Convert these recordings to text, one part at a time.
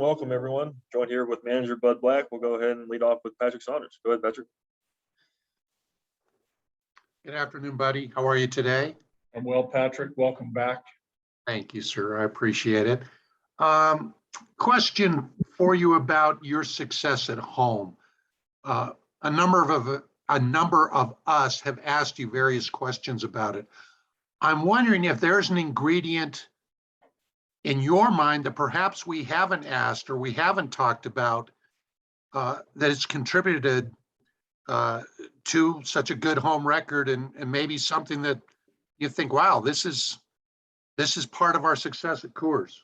Welcome, everyone. Joined here with manager Bud Black. We'll go ahead and lead off with Patrick Saunders. Go ahead, Patrick. Good afternoon, buddy. How are you today? I'm well, Patrick. Welcome back. Thank you, sir. I appreciate it. Question for you about your success at home. A number of us have asked you various questions about it. I'm wondering if there's an ingredient in your mind that perhaps we haven't asked or we haven't talked about that it's contributed to such a good home record, and maybe something that you think, wow, this is part of our success at Coors.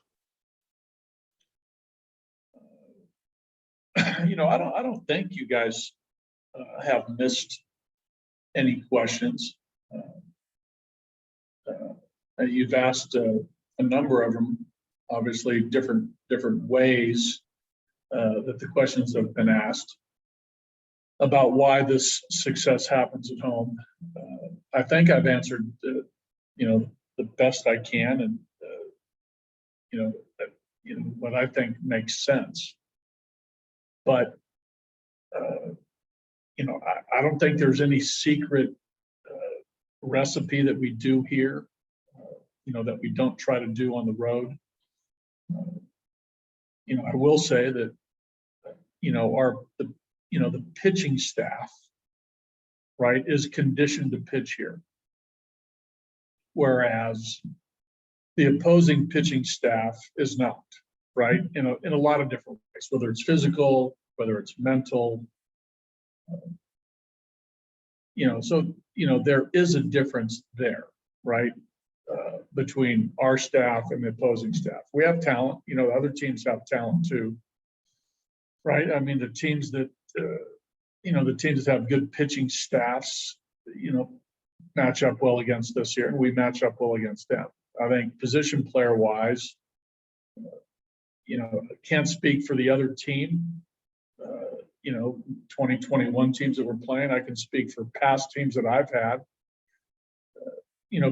I don't think you guys have missed any questions. You've asked a number of them, obviously different ways that the questions have been asked about why this success happens at home. I think I've answered, the best I can, and what I think makes sense. But I don't think there's any secret recipe that we do here, that we don't try to do on the road. I will say that, the pitching staff, right, is conditioned to pitch here. Whereas the opposing pitching staff is not, right, in a lot of different ways, whether it's physical, whether it's mental. There is a difference there, right, between our staff and the opposing staff. We have talent, other teams have talent too, right? I mean, the teams that have good pitching staffs, match up well against us here, and we match up well against them. I think position player wise, can't speak for the other team. 2021 teams that we're playing. I can speak for past teams that I've had.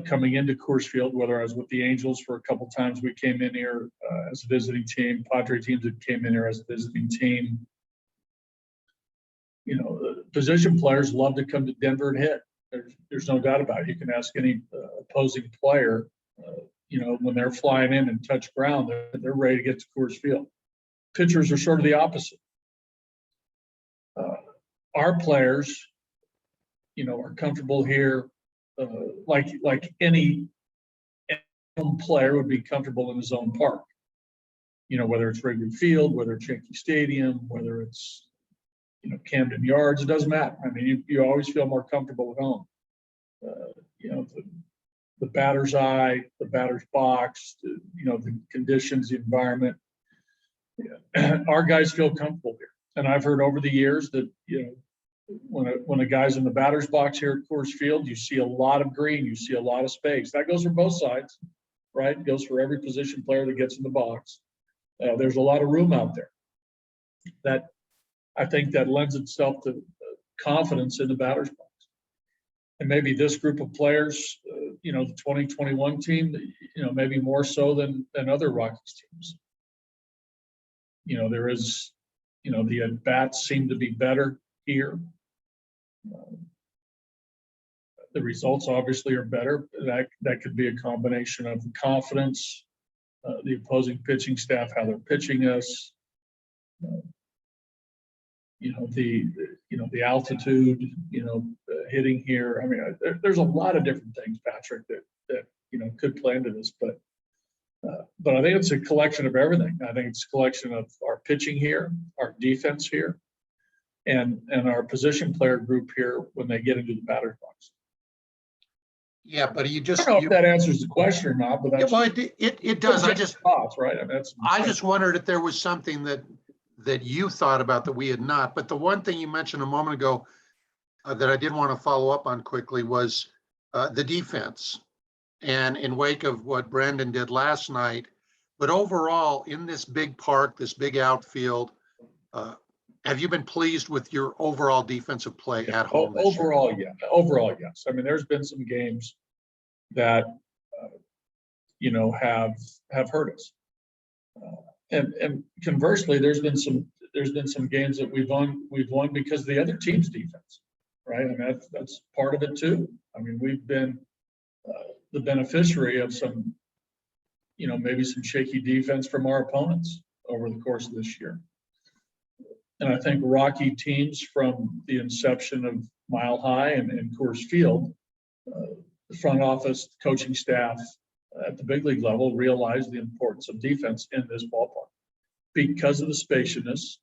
Coming into Coors Field, whether I was with the Angels for a couple times, we came in here as a visiting team. Padre teams that came in here as a visiting team. Position players love to come to Denver and hit. There's no doubt about it. You can ask any opposing player, when they're flying in and touch ground, they're ready to get to Coors Field. Pitchers are sort of the opposite. Our players, are comfortable here, like any home player would be comfortable in his own park. Whether it's Wrigley Field, whether it's Yankee Stadium, whether it's Camden Yards, it doesn't matter. I mean, you always feel more comfortable at home. The batter's eye, the batter's box, the conditions, the environment. Our guys feel comfortable here. And I've heard over the years that, when a guy's in the batter's box here at Coors Field, you see a lot of green, you see a lot of space. That goes for both sides, right? It goes for every position player that gets in the box. There's a lot of room out there. That I think that lends itself to confidence in the batter's box. And maybe this group of players, the 2021 team, maybe more so than other Rockies teams. There is, the at-bats seem to be better here. The results obviously are better. That could be a combination of confidence, the opposing pitching staff, how they're pitching us, the altitude, hitting here. I mean, there's a lot of different things, Patrick, that could play into this, but I think it's a collection of everything. I think it's a collection of our pitching here, our defense here, and our position player group here when they get into the batter's box. Yeah, but I don't know if that answers the question or not, but that's it does. thoughts, right? I mean, I just wondered if there was something that you thought about that we had not. But the one thing you mentioned a moment ago that I did want to follow up on quickly was the defense. And in wake of what Brandon did last night, but overall in this big park, this big outfield, have you been pleased with your overall defensive play at home? Overall, yeah. Overall, yes. I mean, there's been some games that have hurt us. and conversely, there's been some games that we've won because of the other team's defense, right? I mean, that's part of it too. I mean, we've been the beneficiary of some, maybe some shaky defense from our opponents over the course of this year. And I think Rocky teams from the inception of Mile High and Coors Field, the front office, coaching staff at the big league level realized the importance of defense in this ballpark because of the spaciousness,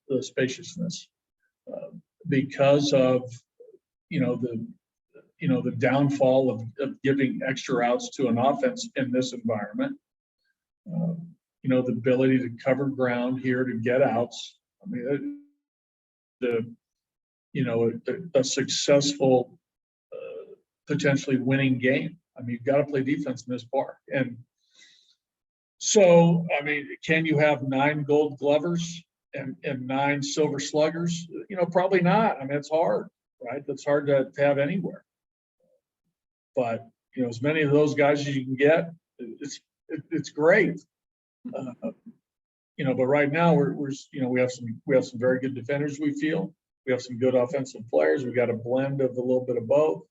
because of the downfall of giving extra outs to an offense in this environment. The ability to cover ground here to get outs. I mean, a successful, potentially winning game. I mean, you've got to play defense in this park. And so, I mean, can you have 9 Gold Glovers and 9 Silver Sluggers? Probably not. I mean, it's hard, right? That's hard to have anywhere. But, as many of those guys as you can get, it's great. But right now we have some very good defenders. We feel we have some good offensive players. We got a blend of a little bit of both.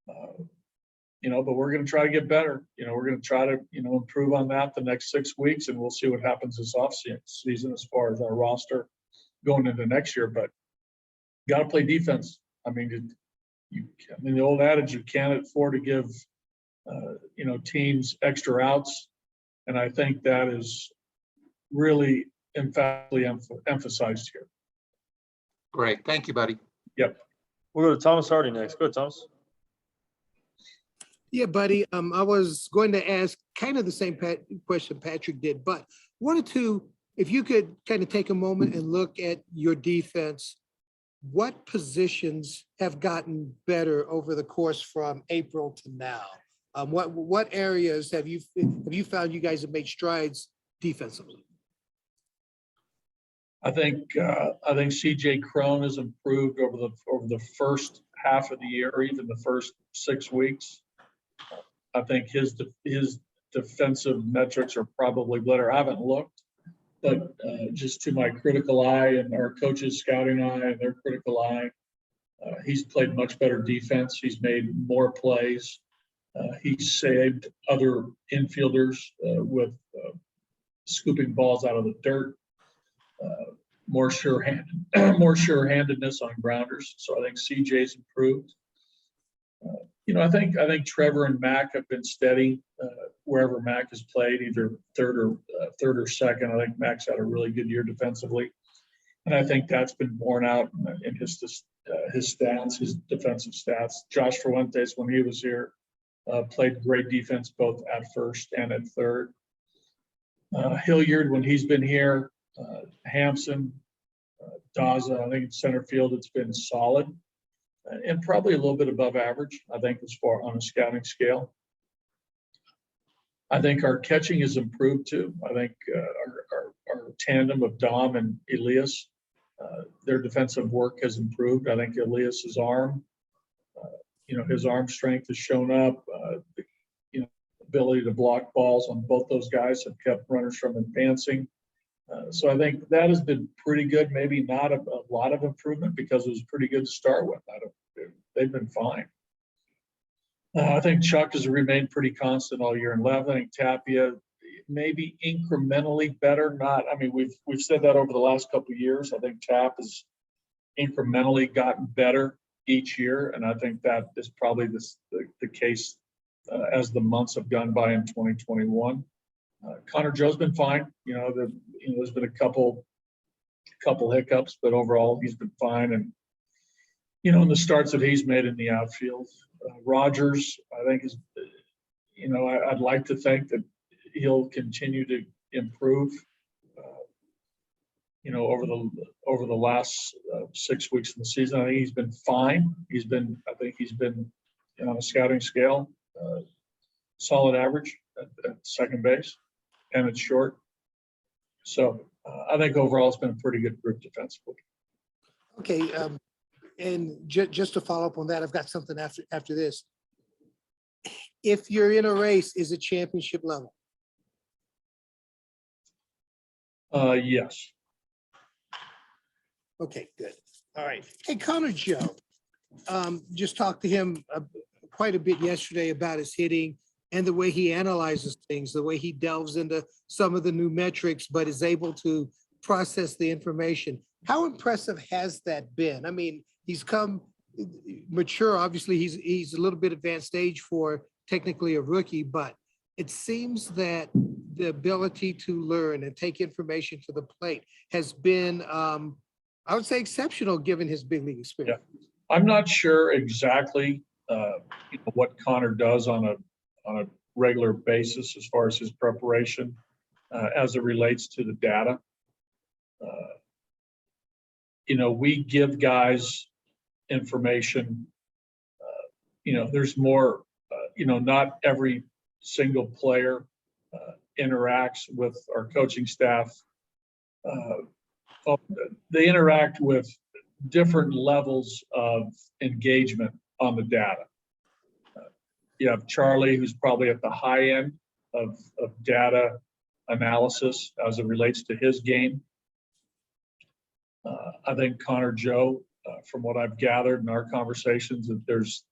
But we're going to try to get better. We're going to try to improve on that the next 6 weweeks, and we'll see what happens this off season as far as our roster going into next year. But got to play defense. I mean, the old adage, you can't afford to give teams extra outs, and I think that is really emphatically emphasized here. Great. Thank you, buddy. Yep. We'll go to Thomas Hardy next. Go ahead, Thomas. Yeah, buddy. I was going to ask kind of the same question Patrick did, but wanted to, if you could kind of take a moment and look at your defense, what positions have gotten better over the course from April to now? What areas have you found you guys have made strides defensively? I think CJ Cron has improved over the first half of the year, or even the first 6 weeks. I think his defensive metrics are probably better. I haven't looked, but just to my critical eye and our coaches' scouting eye and their critical eye, he's played much better defense. He's made more plays. He's saved other infielders with scooping balls out of the dirt. More sure-handedness on grounders. So I think CJ's improved. I think Trevor and Mac have been steady wherever Mac has played, either third or second. I think Mac's had a really good year defensively, and I think that's been borne out in his stats, his defensive stats. Josh Fuentes, when he was here, played great defense both at first and at third. Hilliard, when he's been here, Hampson, Daza, I think in center field, it's been solid and probably a little bit above average, I think, as far on a scouting scale. I think our catching has improved too. I think our tandem of Dom and Elias, their defensive work has improved. I think Elias's arm, his arm strength has shown up. Ability to block balls on both those guys have kept runners from advancing. So I think that has been pretty good. Maybe not a lot of improvement because it was pretty good to start with. They've been fine. I think Chuck has remained pretty constant all year in left. I think Tapia maybe incrementally better. We've said that over the last couple of years. I think Tap has incrementally gotten better each year, and I think that is probably the case as the months have gone by in 2021. Connor Joe's been fine. There's been a couple hiccups, but overall he's been fine. And in the starts that he's made in the outfield, Rogers, I think is, I'd like to think that he'll continue to improve. Over the last 6 weeks of the season, I think he's been fine. I think he's been on a scouting scale, solid average at second base, and it's short. So I think overall it's been a pretty good group defensively. Okay, and just to follow up on that, I've got something after this. If you're in a race, is it championship level? Yes. Okay, good. All right. Hey, Connor Joe, just talked to him quite a bit yesterday about his hitting and the way he analyzes things, the way he delves into some of the new metrics, but is able to process the information. How impressive has that been? I mean, he's come mature. Obviously, he's a little bit advanced age for technically a rookie, but it seems that the ability to learn and take information to the plate has been, I would say, exceptional given his big league experience. I'm not sure exactly what Connor does on a regular basis as far as his preparation as it relates to the data. We give guys information. There's more. Not every single player interacts with our coaching staff. They interact with different levels of engagement on the data. You have Charlie, who's probably at the high end of data analysis as it relates to his game. I think Connor Joe, from what I've gathered in our conversations, that there's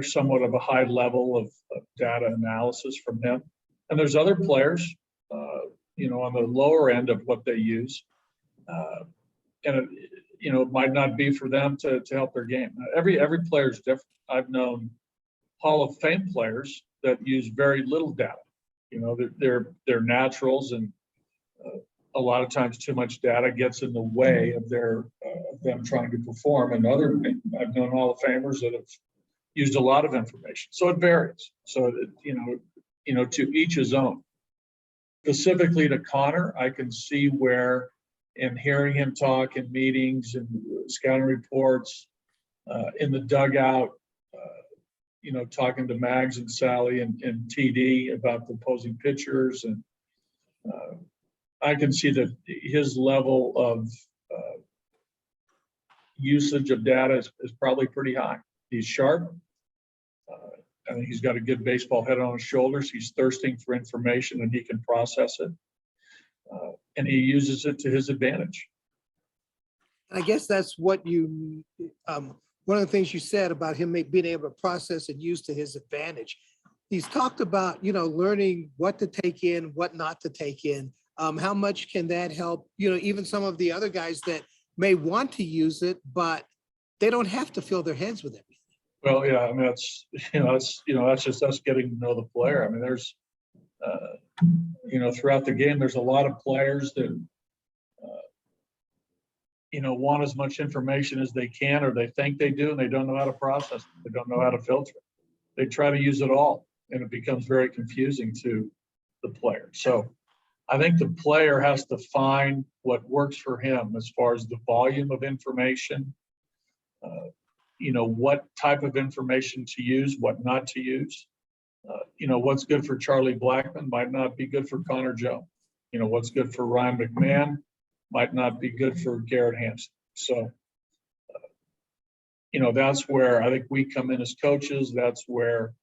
somewhat of a high level of data analysis from him. And there's other players, on the lower end of what they use. And it might not be for them to help their game. Every player is different. I've known Hall of Fame players that use very little data. They're naturals, and a lot of times too much data gets in the way of them trying to perform. And I've known Hall of Famers that have used a lot of information. So it varies. So to each his own. Specifically to Connor, I can see where, in hearing him talk in meetings and scouting reports, in the dugout, talking to Mags and Sally and TD about the opposing pitchers, and I can see that his level of usage of data is probably pretty high. He's sharp. I think he's got a good baseball head on his shoulders. He's thirsting for information, and he can process it. And he uses it to his advantage. I guess that's what one of the things you said about him being able to process and use to his advantage. He's talked about, learning what to take in, what not to take in. How much can that help, even some of the other guys that may want to use it, but they don't have to fill their heads with everything. Well, yeah, I mean, that's just us getting to know the player. I mean, there's, throughout the game, there's a lot of players that, want as much information as they can, or they think they do, and they don't know how to process it. They don't know how to filter it. They try to use it all, and it becomes very confusing to the player. So I think the player has to find what works for him as far as the volume of information, what type of information to use, what not to use. What's good for Charlie Blackmon might not be good for Connor Joe. What's good for Ryan McMahon might not be good for Garrett Hampson. So, that's where I think we come in as coaches. That's where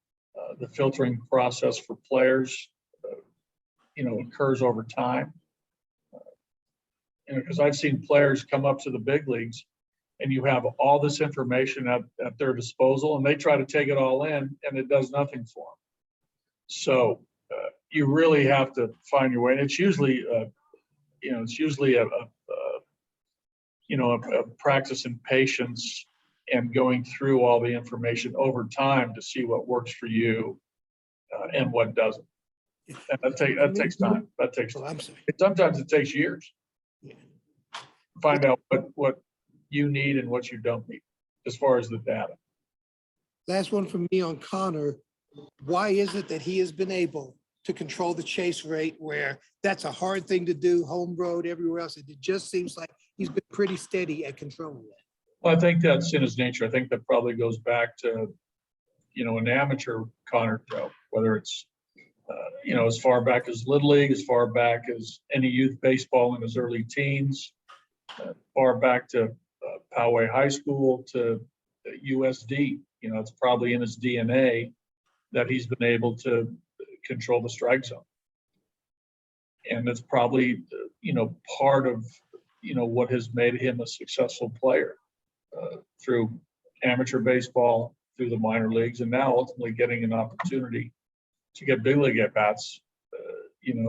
the filtering process for players, occurs over time. Because I've seen players come up to the big leagues, and you have all this information at their disposal, and they try to take it all in, and it does nothing for them. So you really have to find your way. And it's usually, a practice in patience and going through all the information over time to see what works for you and what doesn't. And that takes time. That takes time. I'm sorry. Sometimes it takes years. Yeah. Find out what you need and what you don't need as far as the data. Last one from me on Connor. Why is it that he has been able to control the chase rate, where that's a hard thing to do, home road, everywhere else? It just seems like he's been pretty steady at controlling that. Well, I think that's in his nature. I think that probably goes back to, an amateur Connor Joe, whether it's, as far back as Little League, as far back as any youth baseball in his early teens, far back to Poway High School to USD. It's probably in his DNA that he's been able to control the strike zone. And it's probably, part of, what has made him a successful player through amateur baseball, through the minor leagues, and now ultimately getting an opportunity to get big league at bats.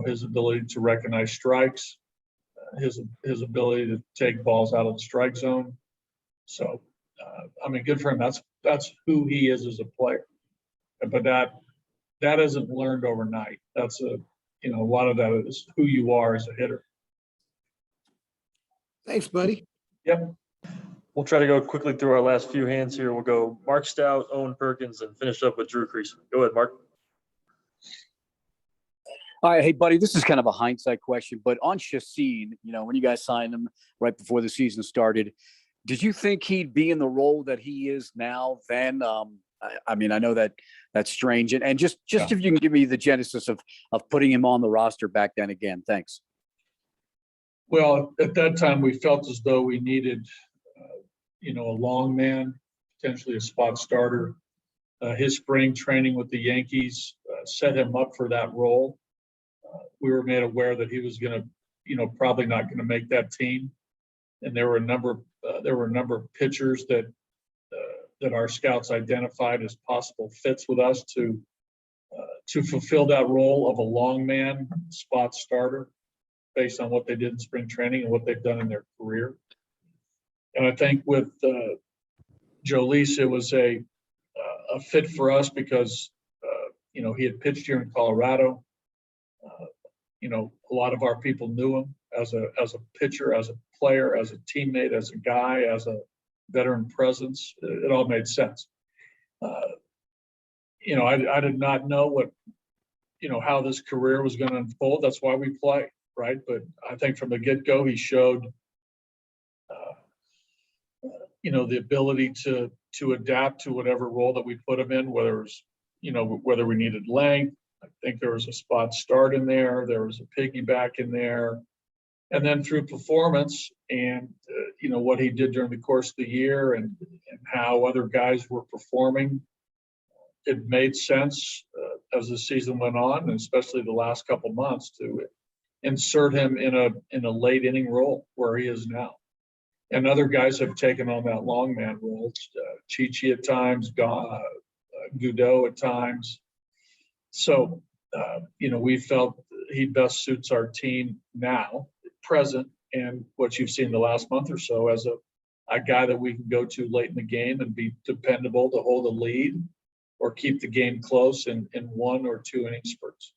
His ability to recognize strikes, his ability to take balls out of the strike zone. So, good for him. That's who he is as a player. But that isn't learned overnight. That's a lot of that is who you are as a hitter. Thanks, buddy. Yep. We'll try to go quickly through our last few hands here. We'll go Mark Stout, Owen Perkins, and finish up with Drew Creasy. Go ahead, Mark. All right, hey buddy, this is kind of a hindsight question, but on Chacin, when you guys signed him right before the season started, did you think he'd be in the role that he is now then? I know that's strange. And just Yeah. if you can give me the genesis of putting him on the roster back then again. Thanks. Well, at that time, we felt as though we needed, a long man, potentially a spot starter. His spring training with the Yankees set him up for that role. We were made aware that he was going to, probably not going to make that team. And there were a number of pitchers that our scouts identified as possible fits with us to fulfill that role of a long man spot starter based on what they did in spring training and what they've done in their career. And I think with Jhoulys, it was a fit for us because, he had pitched here in Colorado. A lot of our people knew him as a pitcher, as a player, as a teammate, as a guy, as a veteran presence. It all made sense. I did not know what, how this career was going to unfold. That's why we play, right? But I think from the get-go, he showed, the ability to adapt to whatever role that we put him in, whether it was, whether we needed length. I think there was a spot start in there. There was a piggyback in there. And then through performance and, what he did during the course of the year and how other guys were performing, it made sense as the season went on, and especially the last couple of months, to insert him in a late inning role where he is now. And other guys have taken on that long man role, Chichi at times, Goudeau at times. So, we felt he best suits our team now, present, and what you've seen the last month or so as a guy that we can go to late in the game and be dependable to hold a lead or keep the game close in 1 or 2 inning spurts.